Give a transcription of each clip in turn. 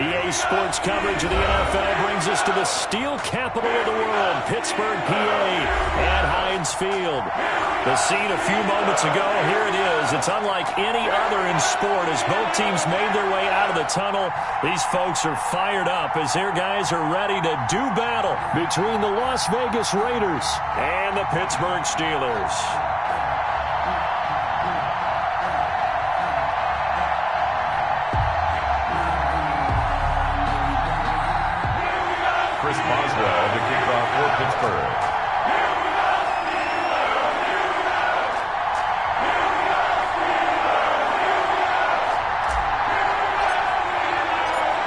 EA Sports coverage of the NFL brings us to the steel capital of the world, Pittsburgh, PA, at Heinz Field. The scene a few moments ago, here it is. It's unlike any other in sport as both teams made their way out of the tunnel. These folks are fired up as their guys are ready to do battle between the Las Vegas Raiders and the Pittsburgh Steelers. Boswell to kick off for Pittsburgh.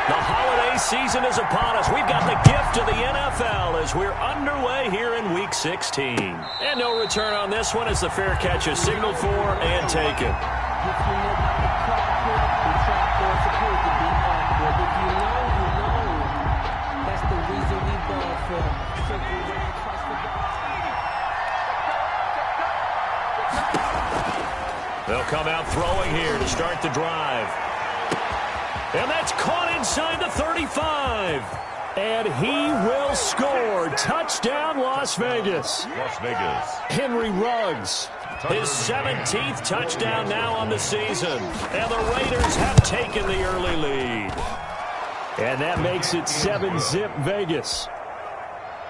The holiday season is upon us. We've got the gift of the NFL as we're underway here in Week 16. And no return on this one as the fair catch is signaled for and taken. They'll come out throwing here to start the drive. And that's caught inside the 35. And he will score. Touchdown, Las Vegas. Las Vegas. Henry Ruggs. His 17th touchdown now on the season. And the Raiders have taken the early lead. And that makes it 7-zip Vegas.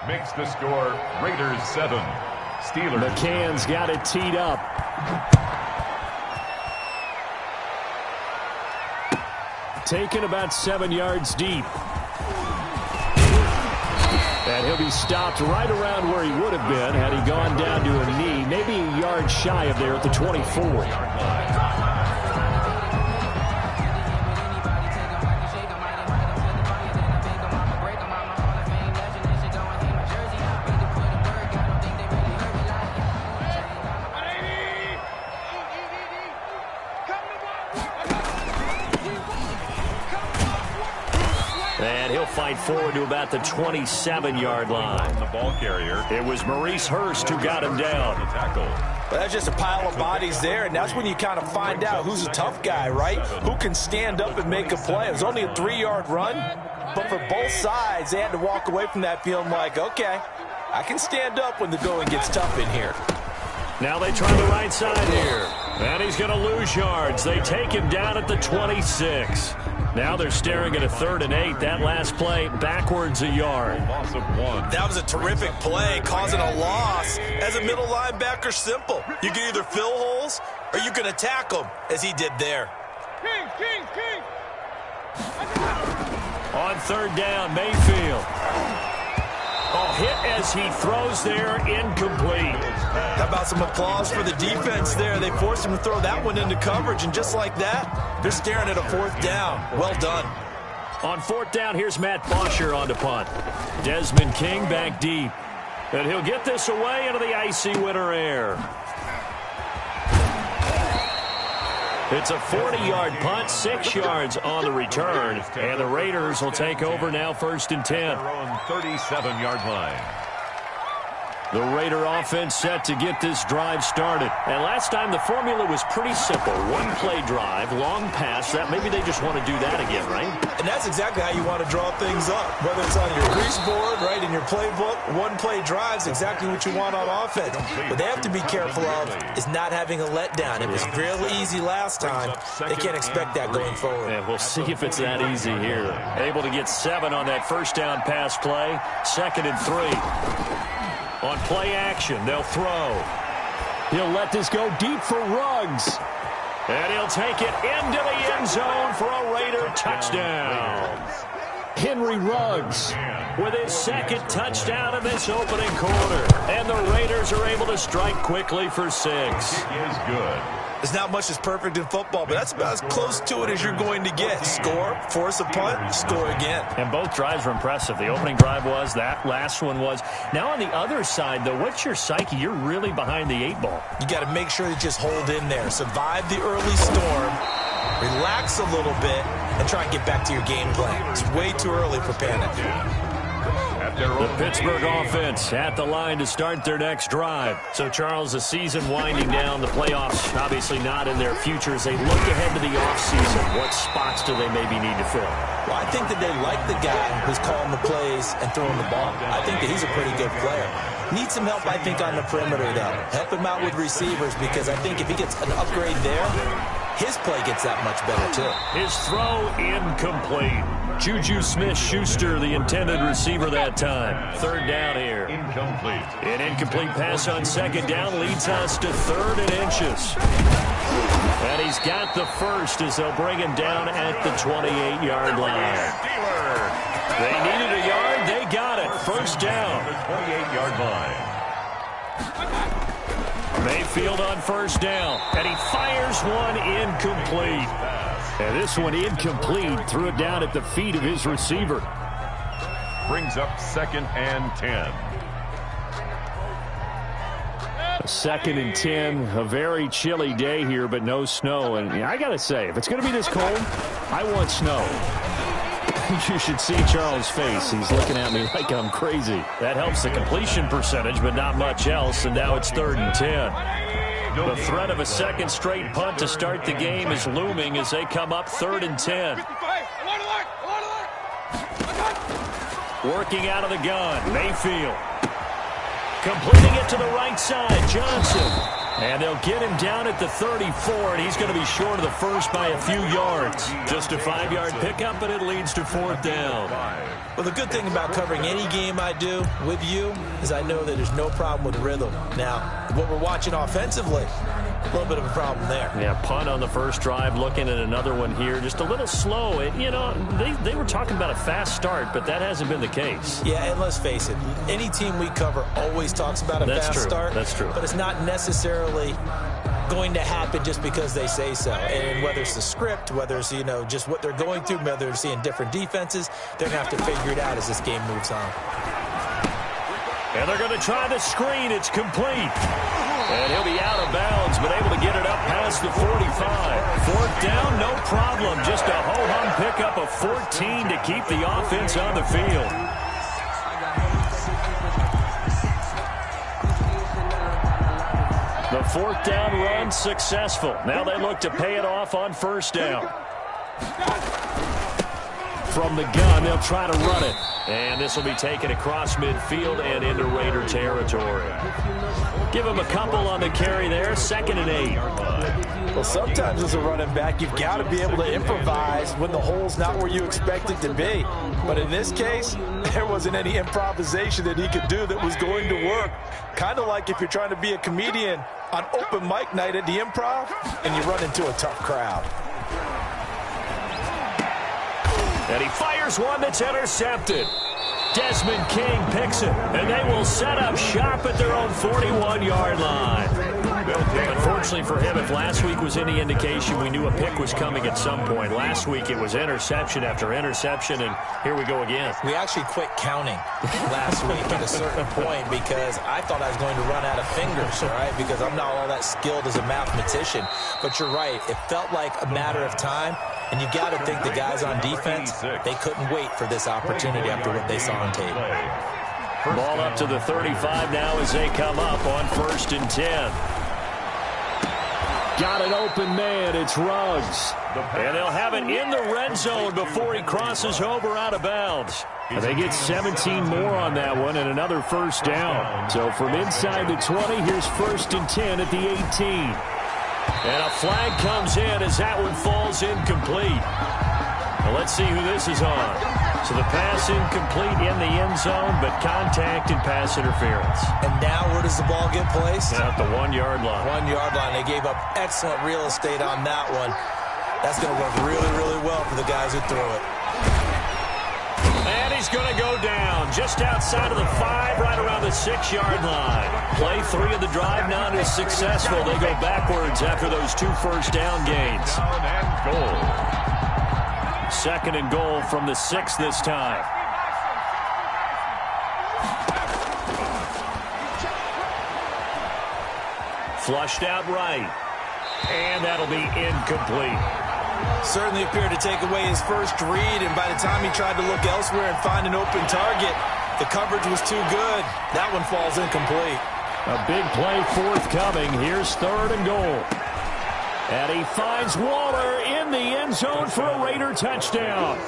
Makes the score Raiders 7. Steelers. McCann's got it teed up. Taken about 7 yards deep. And he'll be stopped right around where he would have been had he gone down to a knee, maybe a yard shy of there at the 24. And he'll fight forward to about the 27-yard line. The ball carrier. It was Maurice Hurst who got him down. The tackle. Well, that's just a pile of bodies there, and that's when you kind of find out who's a tough guy, right? Who can stand up and make a play. It was only a 3-yard run, but for both sides, they had to walk away from that feeling like, okay, I can stand up when the going gets tough in here. Now they try the right side here. And he's going to lose yards. They take him down at the 26. Now they're staring at a 3rd and 8. That last play backwards a yard. Loss of 1. That was a terrific play, causing a loss. As a middle linebacker, simple. You can either fill holes or you can attack them, as he did there. King. On 3rd down, Mayfield. Oh, hit as he throws there, incomplete. How about some applause for the defense there? They forced him to throw that one into coverage, and just like that, they're staring at a 4th down. Well done. On 4th down, here's Matt Bosher on to punt. Desmond King back deep. And he'll get this away into the icy winter air. It's a 40-yard punt, 6 yards on the return. And the Raiders will take over now 1st and 10. Their own 37-yard line. The Raider offense set to get this drive started. And last time the formula was pretty simple. 1-play drive, long pass. That maybe they just want to do that again, right? And that's exactly how you want to draw things up. Whether it's on your grease board, right, in your playbook, 1-play drive's exactly what you want on offense. What they have to be careful of is not having a letdown. It was real easy last time. They can't expect that going forward. And we'll see if it's that easy here. Able to get 7 on that 1st down pass play. 2nd and 3. On play action, they'll throw. He'll let this go deep for Ruggs. And he'll take it into the end zone for a Raider touchdown. Henry Ruggs with his 2nd touchdown in this opening quarter. And the Raiders are able to strike quickly for 6. He is good. There's not much that's perfect in football, but that's about as close to it as you're going to get. Score, force a punt, score again. And both drives were impressive. The opening drive was, that last one was. Now on the other side, though, what's your psyche? You're really behind the 8 ball. You got to make sure you just hold in there. Survive the early storm, relax a little bit, and try and get back to your game plan. It's way too early for panic. At at their The own Pittsburgh 18. offense at the line to start their next drive. So, Charles, the season winding down, the playoffs obviously not in their future. As they look ahead to the offseason, what spots do they maybe need to fill? Well, I think that they like the guy who's calling the plays and throwing the ball. I think that he's a pretty good player. Needs some help, I think, on the perimeter, though. Help him out with receivers, because I think if he gets an upgrade there, his play gets that much better, too. His throw incomplete. Juju Smith-Schuster, the intended receiver that time. Third down here. Incomplete. An incomplete pass on second down leads us to 3rd and inches. And he's got the first as they'll bring him down at the 28-yard line. They needed a yard. They got it. First down. The 28-yard line. Mayfield on first down. And he fires one incomplete. And this one incomplete. Threw it down at the feet of his receiver. Brings up 2nd and 10. 2nd and 10. A very chilly day here, but no snow. And I got to say, if it's going to be this cold, I want snow. You should see Charles' face. He's looking at me like I'm crazy. That helps the completion percentage, but not much else. And now it's 3rd and 10. The threat of a second straight punt to start the game is looming as they come up 3rd and 10. Working out of the gun, Mayfield. Completing it to the right side, Johnson. And they'll get him down at the 34, and he's going to be short of the first by a few yards. Just a 5-yard pickup, but it leads to 4th down. Well, the good thing about covering any game I do with you is I know that there's no problem with rhythm. Now, what we're watching offensively, a little bit of a problem there. Yeah, punt on the first drive, looking at another one here. Just a little slow. You know, they were talking about a fast start, but that hasn't been the case. Yeah, and let's face it, any team we cover always talks about a fast start. That's true. But it's not necessarily going to happen just because they say so. And whether it's the script, whether it's, you know, just what they're going through, whether they're seeing different defenses, they're going to have to figure it out as this game moves on. And they're going to try the screen. It's complete. And he'll be out of bounds, but able to get it up past the 45. 4th down, no problem. Just a ho-hum pickup of 14 to keep the offense on the field. The 4th down run successful. Now they look to pay it off on first down. From the gun, they'll try to run it. And this will be taken across midfield and into Raider territory. Give him a couple on the carry there. 2nd and 8. Well, sometimes as a running back, you've got to be able to improvise when the hole's not where you expect it to be. But in this case, there wasn't any improvisation that he could do that was going to work. Kind of like if you're trying to be a comedian on open mic night at the Improv and you run into a tough crowd. And he fires one that's intercepted. Desmond King picks it, and they will set up shop at their own 41-yard line. Unfortunately for him, if last week was any indication, we knew a pick was coming at some point. Last week it was interception after interception, and here we go again. We actually quit counting last week at a certain point because I thought I was going to run out of fingers, all right, because I'm not all that skilled as a mathematician. But you're right. It felt like a matter of time, and you got to think the guys on defense, they couldn't wait for this opportunity after what they saw on tape. Ball up to the 35 now as they come up on 1st and 10. Got an open man. It's Ruggs. And they'll have it in the red zone before he crosses over out of bounds. And they get 17 more on that one and another first down. So from inside the 20, here's 1st and 10 at the 18. And a flag comes in as that one falls incomplete. Now let's see who this is on. So the pass incomplete in the end zone, but contact and pass interference. And now where does the ball get placed? At the 1-yard line. 1-yard line. They gave up excellent real estate on that one. That's going to work really, really well for the guys who threw it. And he's going to go down just outside of the 5, right around the 6-yard line. Play 3 of the drive not as successful. They go backwards after those 2 first down gains. Down and goal. 2nd and goal from the 6 this time. Flushed out right. And that'll be incomplete. Certainly appeared to take away his first read, and by the time he tried to look elsewhere and find an open target, The coverage was too good. That one falls incomplete. A big play forthcoming. Here's 3rd and goal. And he finds Waller in the end zone for a Raider touchdown.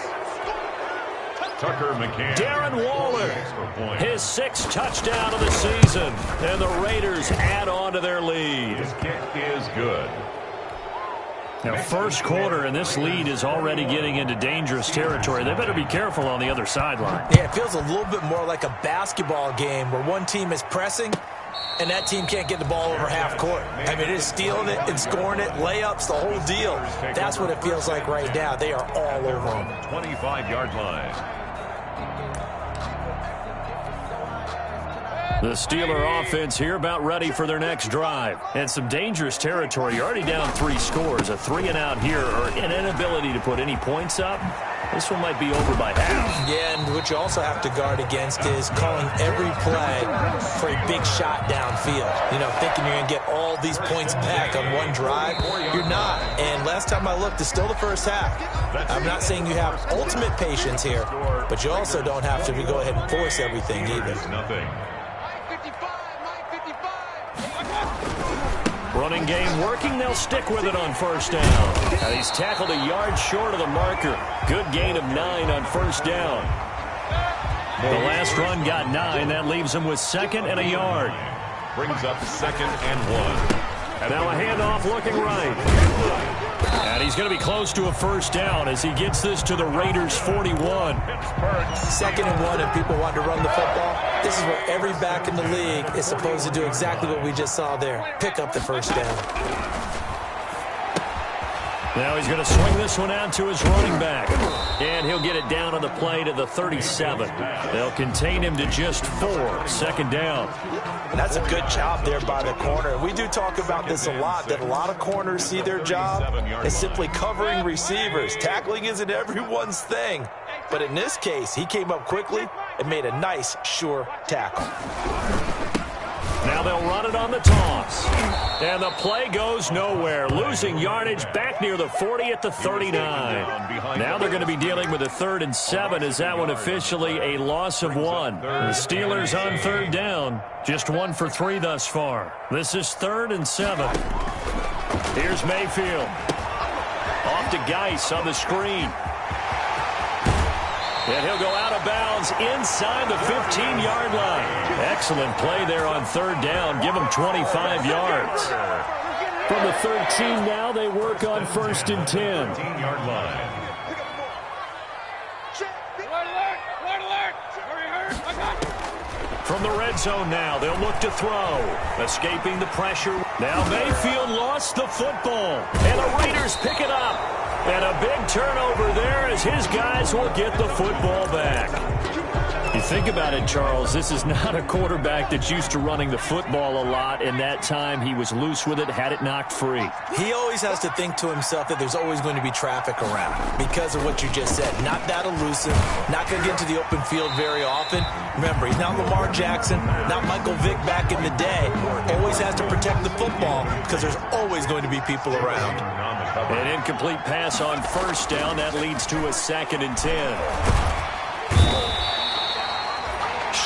Tucker McCann. Darren Waller, his 6th touchdown of the season. And the Raiders add on to their lead. His kick is good. Now, first quarter, and this lead is already getting into dangerous territory. They better be careful on the other sideline. Yeah, it feels a little bit more like a basketball game where one team is pressing and that team can't get the ball over half court. I mean, it is stealing it and scoring it, layups, the whole deal. That's what it feels like right now. They are all over them. 25-yard line. The Steeler offense here about ready for their next drive. And some dangerous territory. You're already down 3 scores. A 3-and-out here or an inability to put any points up. This one might be over by half. Yeah, and what you also have to guard against is calling every play for a big shot downfield. You know, thinking you're going to get all these points back on one drive. You're not. And last time I looked, it's still the first half. I'm not saying you have ultimate patience here, but you also don't have to go ahead and force everything either. Nothing. Running game working. They'll stick with it on 1st down. And he's tackled a yard short of the marker. Good gain of 9 on 1st down. The last run got 9. That leaves him with 2nd and a yard. Brings up 2nd and 1. And now a handoff looking right. And he's going to be close to a 1st down as he gets this to the Raiders' 41. 2nd and 1, and people want to run the football. This is where every back in the league is supposed to do exactly what we just saw there. Pick up the 1st down. Now he's going to swing this one out to his running back. And he'll get it down on the play to the 37. They'll contain him to just 4. 2nd down. That's a good job there by the corner. We do talk about this a lot, that a lot of corners see their job as simply covering receivers. Tackling isn't everyone's thing. But in this case, he came up quickly and made a nice, sure tackle. Now they'll run it on the toss. And the play goes nowhere. Losing yardage back near the 40 at the 39. Now they're going to be dealing with a 3rd and 7. Is that one officially a loss of 1? The Steelers on 3rd down. Just 1 for 3 thus far. This is 3rd and 7. Here's Mayfield. Off to Geis on the screen. And he'll go out of bounds inside the 15-yard line. Excellent play there on 3rd down. Give him 25 yards. From the 13 now, they work on 1st and 10. 15-yard line. From the red zone now, they'll look to throw. Escaping the pressure. Now Mayfield lost the football. And the Raiders pick it up. And a big turnover there as his guys will get the football back. You think about it, Charles, this is not a quarterback that's used to running the football a lot, and that time he was loose with it, had it knocked free. He always has to think to himself that there's always going to be traffic around because of what you just said. Not that elusive, not going to get into the open field very often. Remember, he's not Lamar Jackson, not Michael Vick back in the day. Always has to protect the football because there's always going to be people around. An incomplete pass on 1st down. That leads to a 2nd and 10.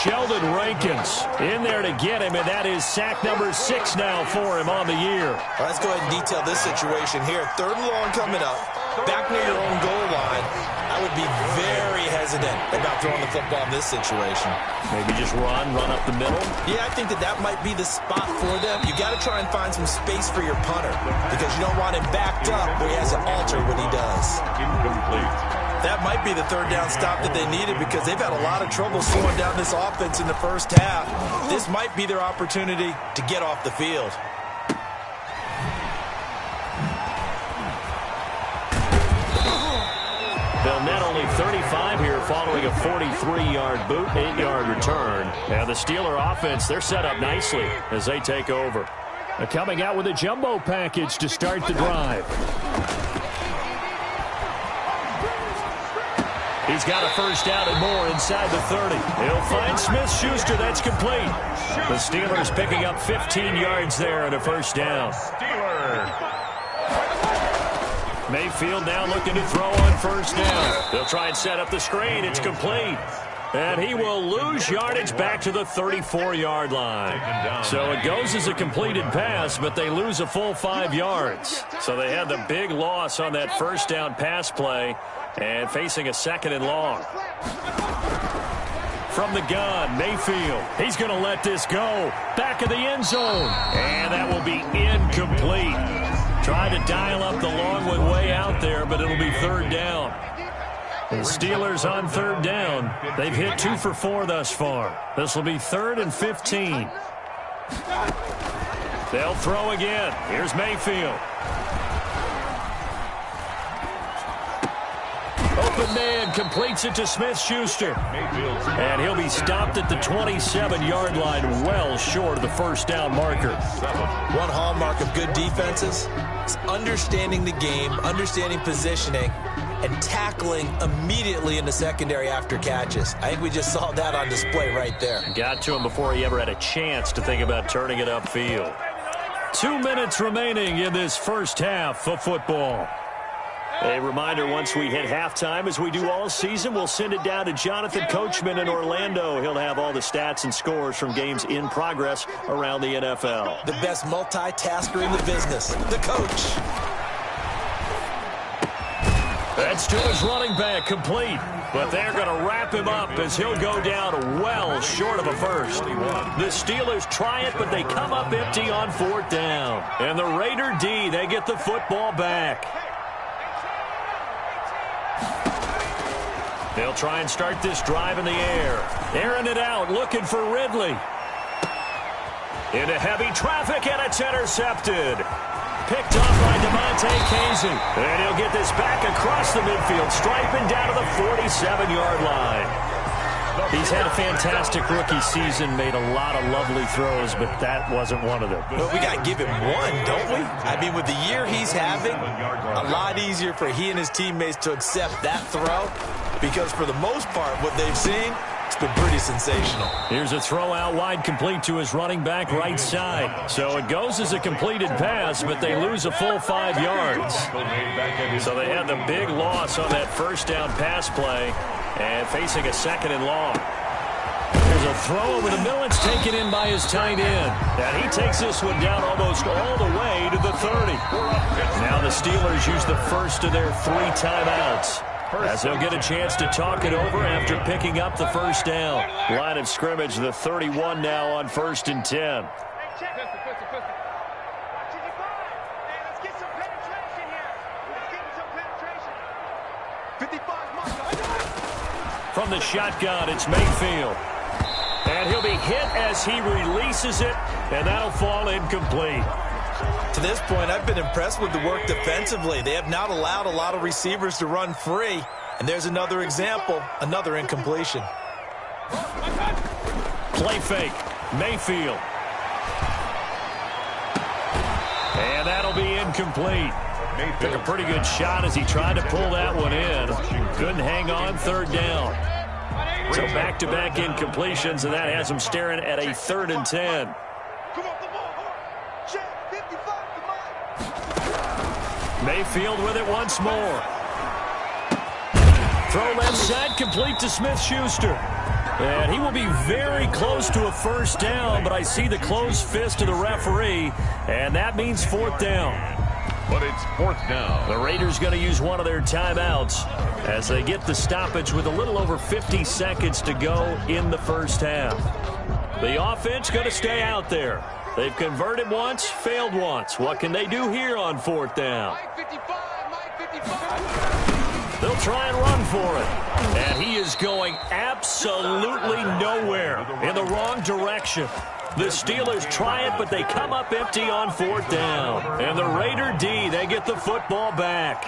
Sheldon Rankins in there to get him, and that is sack number 6 now for him on the year. Well, let's go ahead and detail this situation here. 3rd and long coming up, back near your own goal line. I would be very hesitant about throwing the football in this situation. Maybe just run up the middle? Yeah, I think that might be the spot for them. You got to try and find some space for your punter because you don't want him backed up where he has to alter what he does. Incomplete. That might be the 3rd down stop that they needed because they've had a lot of trouble slowing down this offense in the first half. This might be their opportunity to get off the field. They'll net only 35 here following a 43-yard boot, 8-yard return. And the Steeler offense, they're set up nicely as they take over. Coming out with a jumbo package to start the drive. He's got a 1st down and more inside the 30. He'll find Smith-Schuster. That's complete. The Steelers picking up 15 yards there and a 1st down. Mayfield now looking to throw on 1st down. They'll try and set up the screen. It's complete. And he will lose yardage back to the 34-yard line. So it goes as a completed pass, but they lose a full 5 yards. So they had the big loss on that first down pass play and facing a 2nd and long. From the gun, Mayfield. He's going to let this go. Back of the end zone. And that will be incomplete. Tried to dial up the long one way out there, but it'll be 3rd down. The Steelers on 3rd down. They've hit 2 for 4 thus far. This will be 3rd and 15. They'll throw again. Here's Mayfield. Open man completes it to Smith-Schuster. And he'll be stopped at the 27-yard line, well short of the first down marker. One hallmark of good defenses is understanding the game, understanding positioning, and tackling immediately in the secondary after catches. I think we just saw that on display right there. Got to him before he ever had a chance to think about turning it upfield. 2 minutes remaining in this first half of football. A reminder, once we hit halftime, as we do all season, we'll send it down to Jonathan Coachman in Orlando. He'll have all the stats and scores from games in progress around the NFL. The best multitasker in the business, the coach. That's to his running back, complete. But they're going to wrap him up as he'll go down well short of a first. The Steelers try it, but they come up empty on 4th down. And the Raider D, they get the football back. They'll try and start this drive in the air. Airing it out, looking for Ridley. Into heavy traffic, and it's intercepted. Picked off by Devontae Casey. And he'll get this back across the midfield, striping down to the 47-yard line. He's had a fantastic rookie season, made a lot of lovely throws, but that wasn't one of them. Well, we got to give him one, don't we? I mean, with the year he's having, a lot easier for he and his teammates to accept that throw, because for the most part, what they've seen, it's been pretty sensational. Here's a throw out wide, complete to his running back right side. So it goes as a completed pass, but they lose a full 5 yards. So they had the big loss on that first down pass play and facing a 2nd and long. There's a throw over the middle. It's taken in by his tight end. And he takes this one down almost all the way to the 30. Now the Steelers use the first of their 3 timeouts, as they'll get a chance to talk it over after picking up the first down. Line of scrimmage, the 31 now on 1st and 10. From the shotgun, it's Mayfield. And he'll be hit as he releases it, and that'll fall incomplete. To this point, I've been impressed with the work defensively. They have not allowed a lot of receivers to run free. And there's another example, another incompletion. Play fake, Mayfield. And that'll be incomplete. Took a pretty good shot as he tried to pull that one in. Couldn't hang on, 3rd down. So back-to-back incompletions, and that has him staring at a 3rd and 10. Mayfield with it once more. Throw left side, complete to Smith-Schuster. And he will be very close to a first down, but I see the closed fist of the referee, and that means 4th down. But it's 4th down. The Raiders going to use one of their timeouts as they get the stoppage with a little over 50 seconds to go in the first half. The offense going to stay out there. They've converted once, failed once. What can they do here on 4th down? They'll try and run for it. And he is going absolutely nowhere, in the wrong direction. The Steelers try it, but they come up empty on 4th down. And the Raider D, they get the football back.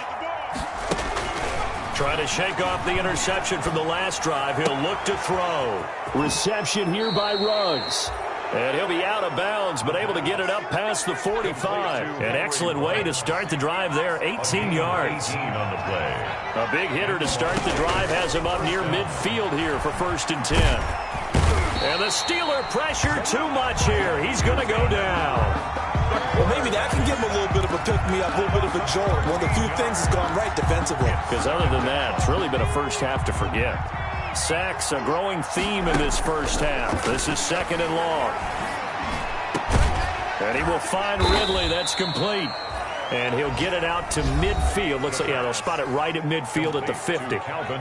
Try to shake off the interception from the last drive. He'll look to throw. Reception here by Ruggs. And he'll be out of bounds, but able to get it up past the 45. An excellent way to start the drive there, 18 yards. 18 on the play. A big hitter to start the drive has him up near midfield here for 1st and 10. And the Steeler pressure too much here. He's going to go down. Well, maybe that can give him a little bit of a pick-me-up, a little bit of a jolt. One of the few things has gone right defensively. Because other than that, it's really been a first half to forget. Sacks, a growing theme in this first half. This is 2nd and long. And he will find Ridley. That's complete. And he'll get it out to midfield. Looks like, yeah, they'll spot it right at midfield at the 50.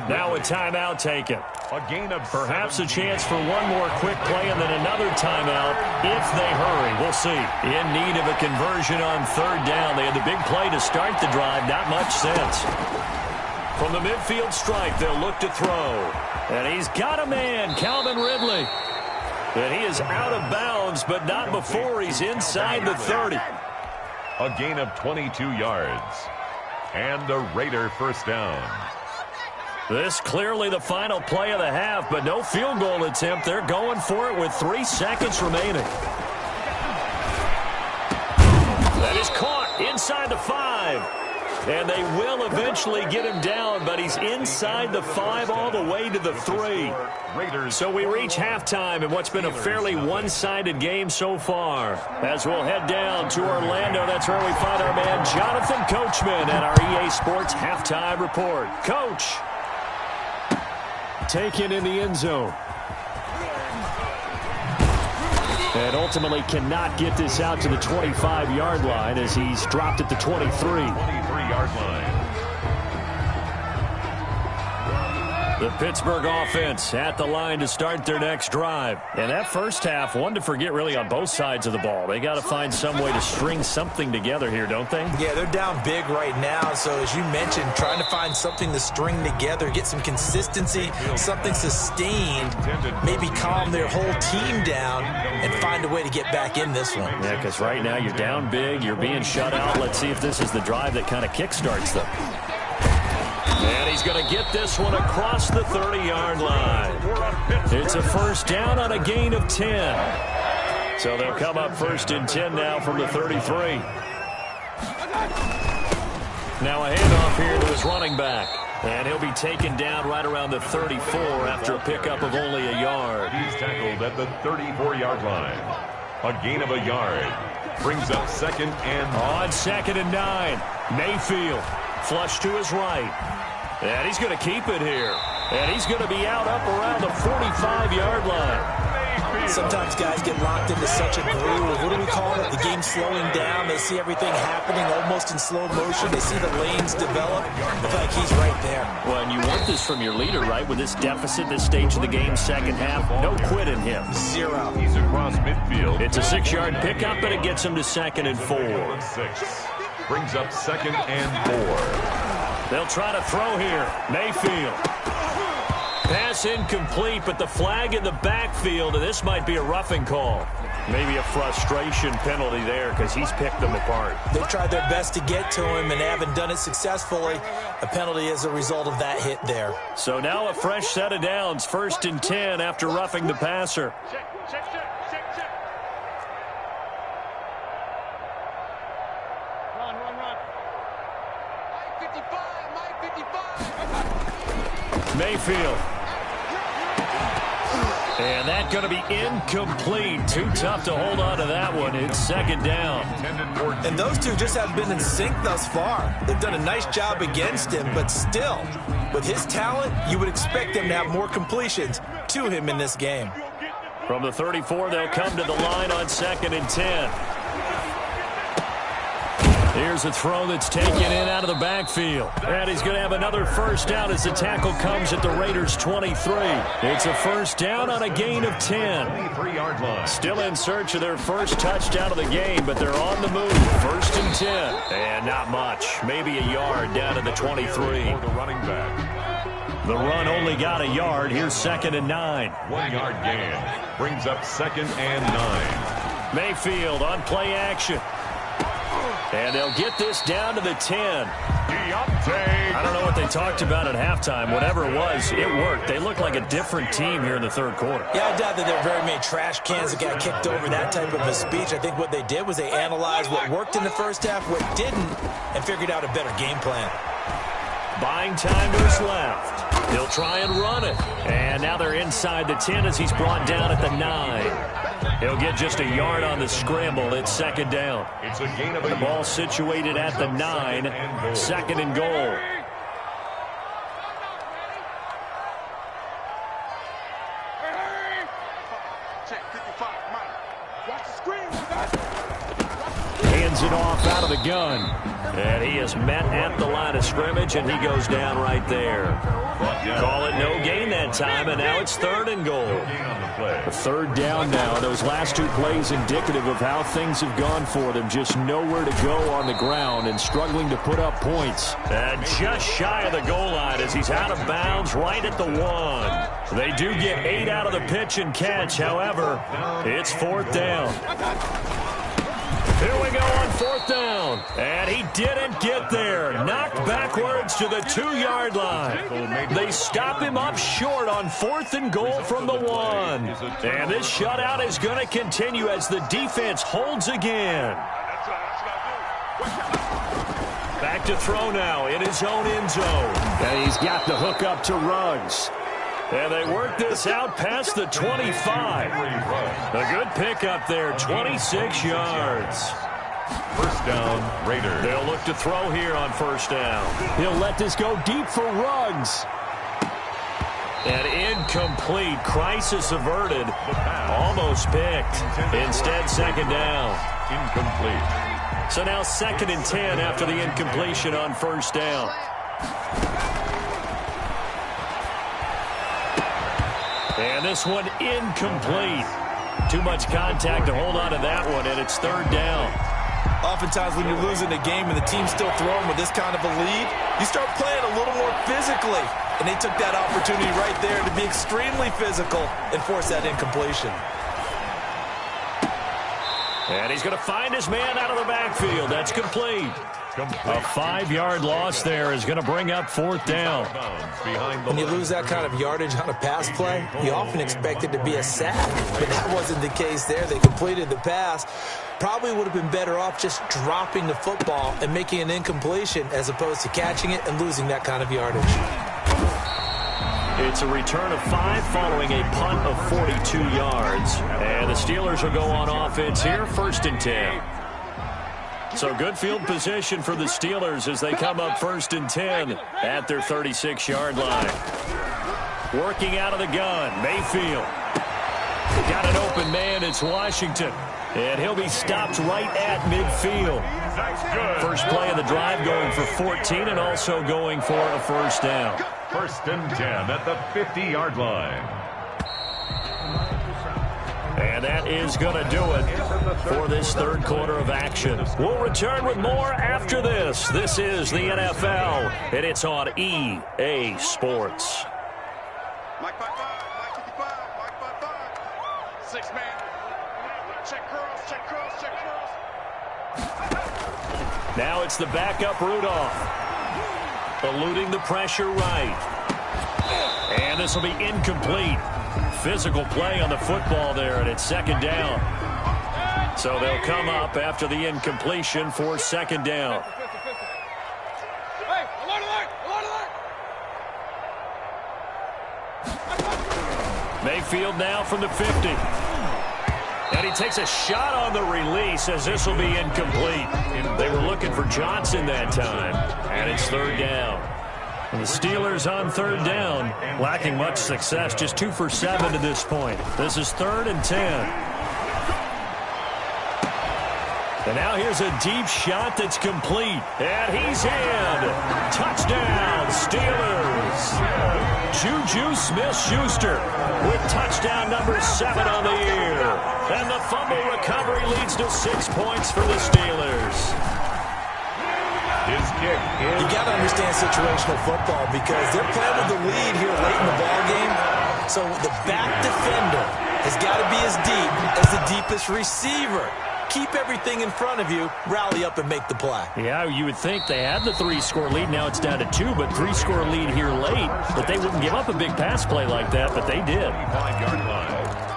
Now a timeout taken. Perhaps a chance for one more quick play and then another timeout if they hurry. We'll see. In need of a conversion on 3rd down. They had the big play to start the drive. Not much sense. From the midfield stripe, they'll look to throw. And he's got a man, Calvin Ridley. And he is out of bounds, but not before he's inside the 30. A gain of 22 yards. And a Raider first down. This clearly the final play of the half, but no field goal attempt. They're going for it with 3 seconds remaining. That is caught inside the 5. And they will eventually get him down, but he's inside the 5 all the way to the 3. So we reach halftime in what's been a fairly one-sided game so far. As we'll head down to Orlando, that's where we find our man Jonathan Coachman at our EA Sports Halftime Report. Coach, taken in the end zone. And ultimately cannot get this out to the 25-yard line as he's dropped at the 23. 23-yard line. The Pittsburgh offense at the line to start their next drive. And that first half, one to forget really on both sides of the ball. They got to find some way to string something together here, don't they? Yeah, they're down big right now. So as you mentioned, trying to find something to string together, get some consistency, something sustained, maybe calm their whole team down and find a way to get back in this one. Yeah, because right now you're down big, you're being shut out. Let's see if this is the drive that kind of kickstarts them. And he's going to get this one across the 30-yard line. It's a first down on a gain of 10. So they'll come up 1st and 10 now from the 33. Now a handoff here to his running back. And he'll be taken down right around the 34 after a pickup of only a yard. He's tackled at the 34-yard line. A gain of a yard. Brings up 2nd and... On 2nd and 9. Mayfield flush to his right. And he's going to keep it here. And he's going to be out up around the 45-yard line. Sometimes guys get locked into such a groove. What do we call it? The game slowing down. They see everything happening almost in slow motion. They see the lanes develop. It's like he's right there. Well, and you want this from your leader, right? With this deficit, this stage of the game, second half, no quit in him. 0. He's across midfield. It's a 6-yard pickup, but it gets him to 2nd and 4. 6. Brings up 2nd and 4. They'll try to throw here. Mayfield. Pass incomplete, but the flag in the backfield, and this might be a roughing call. Maybe a frustration penalty there because he's picked them apart. They tried their best to get to him and haven't done it successfully. A penalty as a result of that hit there. So now a fresh set of downs. 1st and 10 after roughing the passer. Check. Run. Mike 55. Mayfield. And that's going to be incomplete. Too tough to hold on to that one. It's 2nd down. And those two just haven't been in sync thus far. They've done a nice job against him, but still, with his talent, you would expect him to have more completions to him in this game. From the 34, they'll come to the line on 2nd and 10. Here's a throw that's taken in out of the backfield. And he's going to have another first down as the tackle comes at the Raiders' 23. It's a first down on a gain of 10. 23-yard line. Still in search of their first touchdown of the game, but they're on the move. 1st and 10. And not much. Maybe a yard down to the 23. For the running back. The run only got a yard. Here's 2nd and 9. 1-yard gain. Brings up 2nd and 9. Mayfield on play action. And they'll get this down to the 10. I don't know what they talked about at halftime. Whatever it was, it worked. They look like a different team here in the 3rd quarter. Yeah, I doubt that there were very many trash cans that got kicked over that type of a speech. I think what they did was they analyzed what worked in the first half, what didn't, and figured out a better game plan. Buying time to his left. He'll try and run it. And now they're inside the 10 as he's brought down at the 9. He'll get just a yard on the scramble. It's 2nd down. It's a gain of the ball situated at the 9. 2nd and goal. Hands it off out of the gun. And he is met at the line of scrimmage, and he goes down right there. Call it no gain that time, and now it's 3rd and goal. A 3rd down now. Those last 2 plays indicative of how things have gone for them. Just nowhere to go on the ground and struggling to put up points. And just shy of the goal line as he's out of bounds right at the 1. They do get 8 out of the pitch and catch. However, it's 4th down. Here we go on 4th down. And he didn't get there. Knocked backwards to the 2-yard line. They stop him up short on 4th and goal from the 1. And this shutout is going to continue as the defense holds again. Back to throw now in his own end zone. And he's got the hook up to Ruggs. And they work this out past the 25. A good pickup there, 26 yards. 1st down, Raiders. They'll look to throw here on 1st down. He'll let this go deep for Ruggs. And incomplete. Crisis averted. Almost picked. Instead, 2nd down. Incomplete. So now 2nd and 10 after the incompletion on 1st down. And this one incomplete. Too much contact to hold on to that one, and it's 3rd down. Oftentimes when you're losing a game and the team's still throwing with this kind of a lead, you start playing a little more physically. And they took that opportunity right there to be extremely physical and force that incompletion. And he's going to find his man out of the backfield. That's complete. A 5-yard loss there is going to bring up 4th down. When you lose that kind of yardage on a pass play, you often expect it to be a sack. But that wasn't the case there. They completed the pass. Probably would have been better off just dropping the football and making an incompletion as opposed to catching it and losing that kind of yardage. It's a return of 5 following a punt of 42 yards. And the Steelers will go on offense here, 1st and 10. So good field position for the Steelers as they come up 1st and 10 at their 36-yard line. Working out of the gun, Mayfield. Got an open man, it's Washington. And he'll be stopped right at midfield. First play of the drive going for 14 and also going for a 1st down. 1st and 10 at the 50-yard line. And that is going to do it for this 3rd quarter of action. We'll return with more after this. This is the NFL, and it's on EA Sports. Mike 5-5, Mike 55, Mike 5-5. 6-man. Check curls, check curls, check curls. Now it's the backup Rudolph. Eluding the pressure right. And this will be incomplete. Physical play on the football there, and it's 2nd down. So they'll come up after the incompletion for 2nd down. Mayfield now from the 50. And he takes a shot on the release as this will be incomplete. They were looking for Johnson that time, and it's 3rd down. And the Steelers on 3rd down, lacking much success, just 2 for 7 to this point. This is 3rd and 10. And now here's a deep shot that's complete. And he's in. Touchdown, Steelers. Juju Smith-Schuster with touchdown number 7 on the year. And the fumble recovery leads to 6 points for the Steelers. His kick is... You got to understand situational football because they're playing with the lead here late in the ball game. So the back defender has got to be as deep as the deepest receiver. Keep everything in front of you, rally up and make the play. Yeah, you would think they had the 3-score lead. Now it's down to 2, but 3-score lead here late. But they wouldn't give up a big pass play like that, but they did. 5-yard line.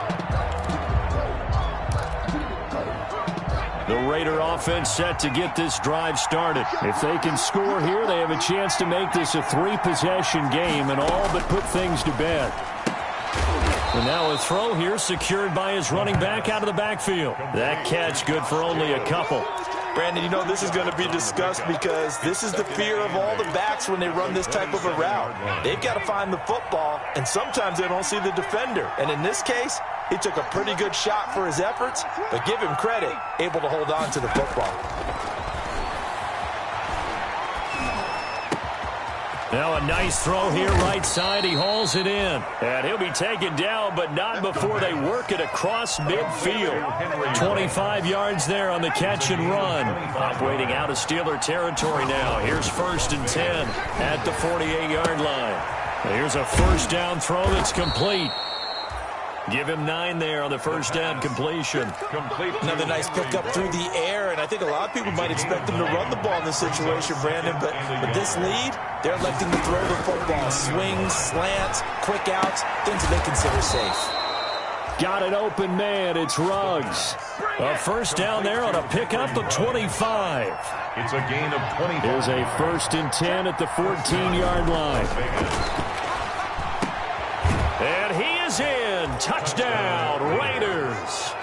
The Raider offense set to get this drive started. If they can score here, they have a chance to make this a 3-possession game and all but put things to bed. And now a throw here secured by his running back out of the backfield. That catch good for only a couple. Brandon, you know this is going to be discussed because this is the fear of all the backs when they run this type of a route. They've got to find the football, and sometimes they don't see the defender. And in this case, He took a pretty good shot for his efforts, but give him credit, able to hold on to the football. Now a nice throw here right side. He hauls it in. And he'll be taken down, but not before they work it across midfield. 25 yards there on the catch and run. Operating out of Steeler territory now. Here's 1st and 10 at the 48-yard line. Here's a first down throw that's complete. Give him 9 there on the first down completion. Another nice pickup through the air, and I think a lot of people might expect him to run the ball in this situation, Brandon, but with this lead, they're electing to throw the football. Swings, slants, quick outs, things that they consider safe. Got an open man. It's Ruggs. A first down there on a pickup of 25. It's a gain of 20. Here's a 1st and 10 at the 14-yard line. And he is in. Touchdown, Raiders.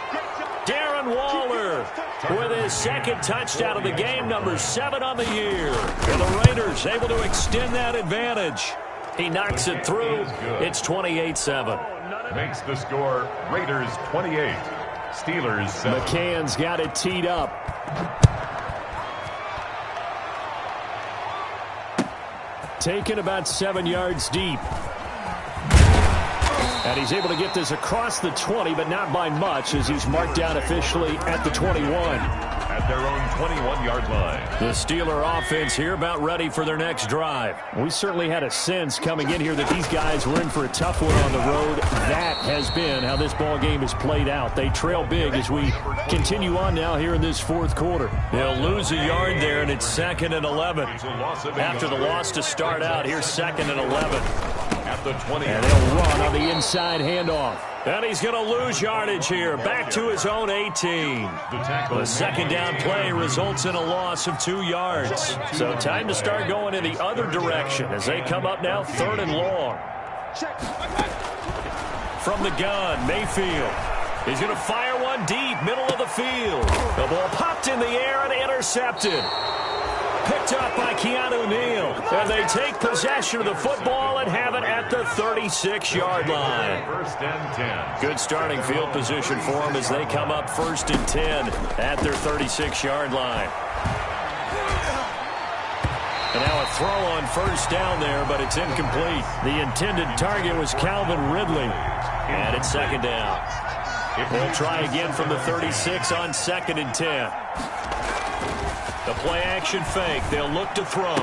Darren Waller with his second touchdown of the game, number 7 on the year. And the Raiders able to extend that advantage. He knocks it through. It's 28-7. Makes the score Raiders 28, Steelers 7. McCann's got it teed up. Taken about 7 yards deep. And he's able to get this across the 20, but not by much, as he's marked down officially at the 21. At their own 21-yard line. The Steeler offense here about ready for their next drive. We certainly had a sense coming in here that these guys were in for a tough one on the road. That has been how this ball game has played out. They trail big as we continue on now here in this 4th quarter. They'll lose a yard there, and it's 2nd and 11. After the loss to start out, here's 2nd and 11. At the 20. And they'll run on the inside handoff. And he's going to lose yardage here. Back to his own 18. The second down play results in a loss of 2 yards. So time to start going in the other direction as they come up now 3rd and long. From the gun, Mayfield. He's going to fire one deep, middle of the field. The ball popped in the air and intercepted. Picked up by Keanu Neal. And they take possession of the football and have it at the 36-yard line. 1st and 10. Good starting field position for them as they come up 1st and 10 at their 36-yard line. And now a throw on 1st down there, but it's incomplete. The intended target was Calvin Ridley. And it's 2nd down. They'll try again from the 36 on 2nd and 10. The play-action fake. They'll look to throw.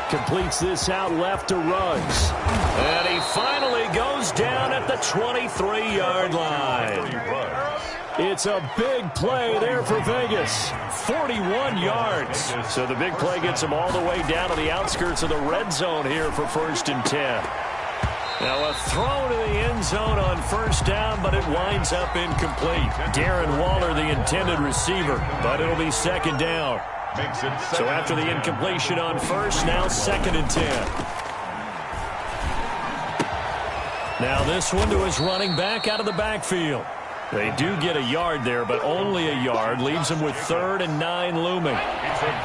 Completes this out left to Ruggs. And he finally goes down at the 23-yard line. It's a big play there for Vegas. 41 yards. So the big play gets him all the way down to the outskirts of the red zone here for 1st and 10. Now a throw to the end zone on 1st down, but it winds up incomplete. Darren Waller, the intended receiver, but it'll be 2nd down. So after the incompletion on 1st, now 2nd and 10. Now this one to his running back out of the backfield. They do get a yard there, but only a yard. Leaves them with 3rd and 9 looming.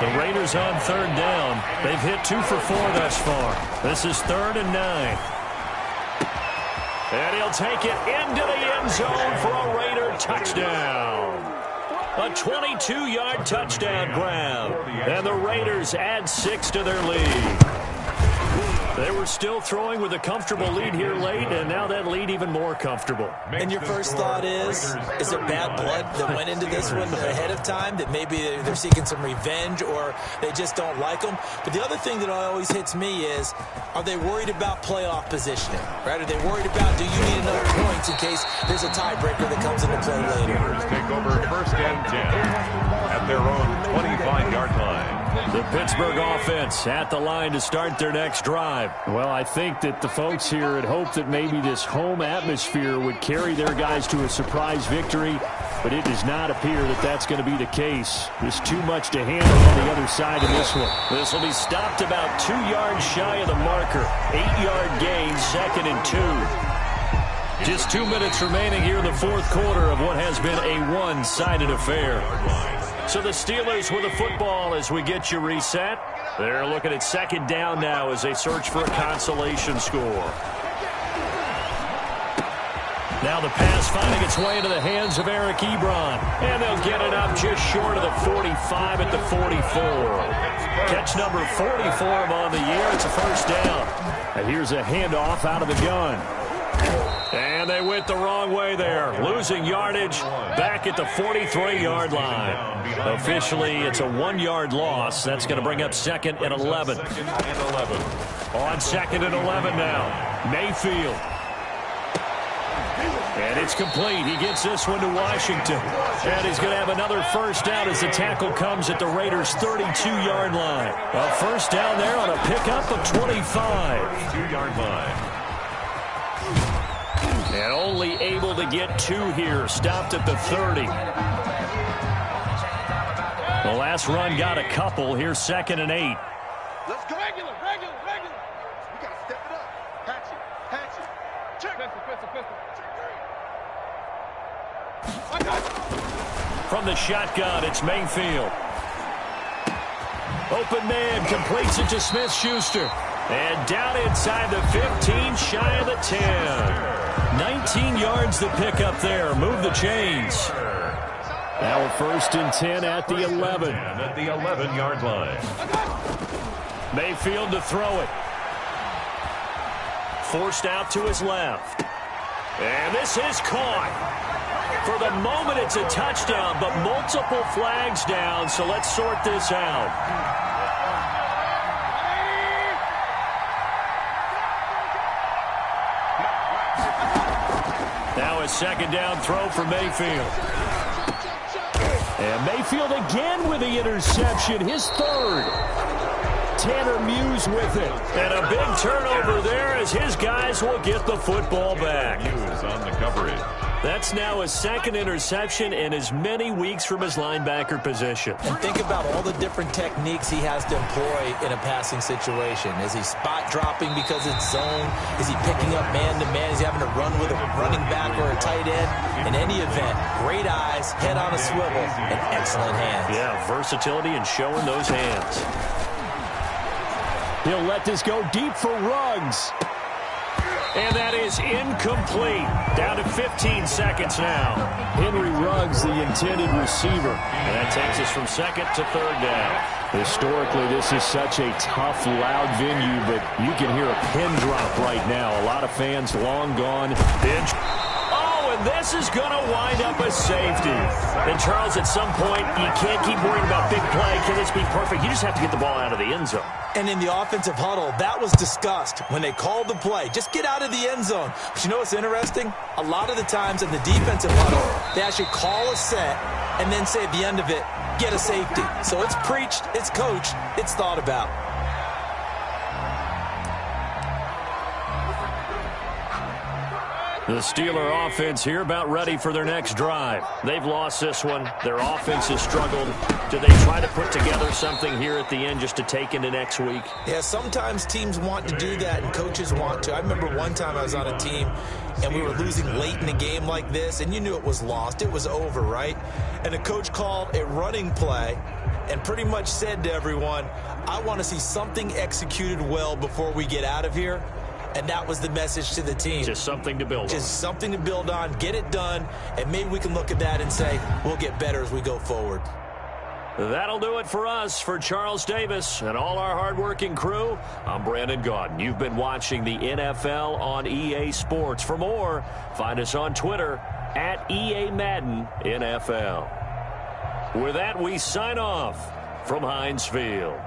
The Raiders on 3rd down. They've hit 2 for 4 thus far. This is 3rd and 9. And he'll take it into the end zone for a Raider touchdown. A 22-yard touchdown grab. And the Raiders add 6 to their lead. They were still throwing with a comfortable lead here late, and now that lead even more comfortable. And your first thought is it bad blood that went into this one ahead of time, that maybe they're seeking some revenge or they just don't like them? But the other thing that always hits me is, are they worried about playoff positioning? Right? Are they worried about, do you need enough points in case there's a tiebreaker that comes into play later? Take over 1st and 10 at their own 25-yard line. The Pittsburgh offense at the line to start their next drive. Well, I think that the folks here had hoped that maybe this home atmosphere would carry their guys to a surprise victory, but it does not appear that that's going to be the case. There's too much to handle on the other side of this one. This will be stopped about 2 yards shy of the marker. 8-yard gain, 2nd and 2. Just 2 minutes remaining here in the 4th quarter of what has been a one-sided affair. So the Steelers with the football as we get you reset. They're looking at 2nd down now as they search for a consolation score. Now the pass finding its way into the hands of Eric Ebron. And they'll get it up just short of the 45 at the 44. Catch number 44 for him on the year. It's a first down. And here's a handoff out of the gun. And they went the wrong way there. Losing yardage back at the 43-yard line. Officially, it's a 1-yard loss. That's going to bring up 2nd and 11. On 2nd and 11 now. Mayfield. And it's complete. He gets this one to Washington. And he's going to have another first down as the tackle comes at the Raiders' 32-yard line. A first down there on a pickup of 25. 2-yard line. And only able to get 2 here. Stopped at the 30. The last run got a couple. Here's 2nd and 8. Let's go. Regular. We got to step it up. Patch it. Check. Pistol. From the shotgun, it's Mayfield. Open man completes it to Smith-Schuster. And down inside the 15, shy of the 10. 19 yards to pick up there. Move the chains. Now a 1st and 10 at the 11. At the 11-yard line. Mayfield to throw it. Forced out to his left. And this is caught. For the moment, it's a touchdown, but multiple flags down, so let's sort this out. Now a 2nd down throw for Mayfield. And Mayfield again with the interception, his 3rd. Tanner Muse with it. And a big turnover there as his guys will get the football back. Muse on the coverage. That's now his 2nd interception in as many weeks from his linebacker position. And think about all the different techniques he has to employ in a passing situation. Is he spot dropping because it's zone? Is he picking up man-to-man? Is he having to run with a running back or a tight end? In any event, great eyes, head on a swivel, and excellent hands. Yeah, versatility and showing those hands. He'll let this go deep for Ruggs. And that is incomplete. Down to 15 seconds now. Henry Ruggs, the intended receiver. And that takes us from 2nd to 3rd down. Historically, this is such a tough, loud venue, but you can hear a pin drop right now. A lot of fans long gone. Oh, and this is going to wind up a safety. And, Charles, at some point, you can't keep worrying about big play. Can this be perfect? You just have to get the ball out of the end zone. And in the offensive huddle, that was discussed when they called the play. Just get out of the end zone. But you know what's interesting? A lot of the times in the defensive huddle, they actually call a set and then say at the end of it, get a safety. So it's preached, it's coached, it's thought about. The Steeler offense here about ready for their next drive. They've lost this one. Their offense has struggled. Do they try to put together something here at the end just to take into next week? Yeah, sometimes teams want to do that and coaches want to. I remember one time I was on a team and we were losing late in a game like this, and you knew it was lost. It was over, right? And the coach called a running play and pretty much said to everyone, I want to see something executed well before we get out of here. And that was the message to the team. Just something to build on. Just something to build on, get it done, and maybe we can look at that and say, we'll get better as we go forward. That'll do it for us. For Charles Davis and all our hardworking crew, I'm Brandon Gaudin. You've been watching the NFL on EA Sports. For more, find us on Twitter at EA Madden NFL. With that, we sign off from Heinz Field.